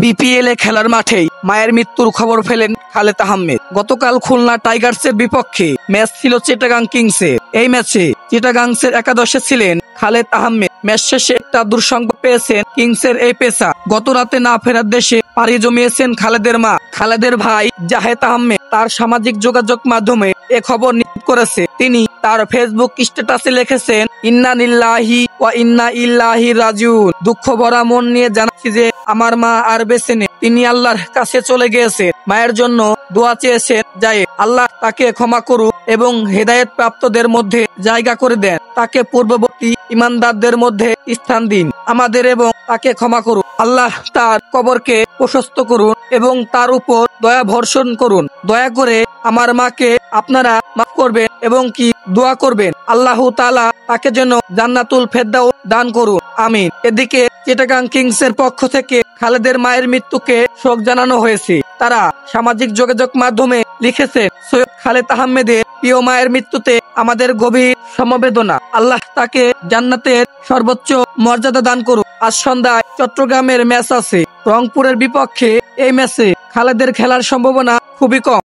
BPL এ খেলার মাঠেই মায়ের মৃত্যুর খবর পেলেন খালেদ আহমেদ। গতকাল খুলনা টাইগার্সের বিপক্ষে ম্যাচ ছিল চিটাগাং কিংসের। এই ম্যাচে চিটাগাংসের একাদশে ছিলেন খালেদ আহমেদ। ম্যাচ শেষে একটা দুঃসংবাদ পেয়েছেন কিংসের এই পেসার। গত রাতে না ফেরার দেশে পাড়ি জমিয়েছেন খালেদের মা। খালেদের ভাই জাহেদ আহমেদ তার সামাজিক যোগাযোগ মাধ্যমে এ খবর নিশ্চিত করেছে। তিনি তার ফেসবুক স্ট্যাটাসে লিখেছেন, ইন্না লিল্লাহি ওয়া ইন্না ইলাইহি রাজিউন। দুঃখ ভরা মন নিয়ে জানাচ্ছি যে আমার মা আর বেঁচে নেই, তিনি আল্লাহর কাছে চলে গিয়েছেন। মায়ের জন্য দোয়া চেয়েছেন জায়েদ, আল্লাহ তাকে ক্ষমা করুন এবং হেদায়েত প্রাপ্তদের মধ্যে জায়গা করে দেন। তাকে পূর্ববর্তী ইমানদারদের মধ্যে স্থান দিন। আমাদের এবং তাকে ক্ষমা করুন। আল্লাহ তার কবরকে প্রশস্ত করুন এবং তার উপর দয়া বর্ষণ করুন। দয়া করে আমার মাকে আপনারা মাফ করবেন এবং কি দোয়া করবেন, আল্লাহ তাআলা তাকে যেন জান্নাতুল ফেরদাউস দান করুন, আমিন। এদিকে চিটাগাং কিংসের পক্ষ থেকে খালেদের মায়ের মৃত্যুকে শোক জানানো হয়েছে। তারা সামাজিক যোগাযোগ মাধ্যমে লিখেছে, সৈয়দ খালেদ আহমেদের প্রিয় মায়ের মৃত্যুতে আমাদের গভীর সমবেদনা। আল্লাহ তাকে জান্নাতের সর্বোচ্চ মর্যাদা দান করুন। আজ সন্ধ্যায় চট্টগ্রামের ম্যাচ আছে রংপুরের বিপক্ষে। এই ম্যাচে খালেদের খেলার সম্ভাবনা খুবই কম।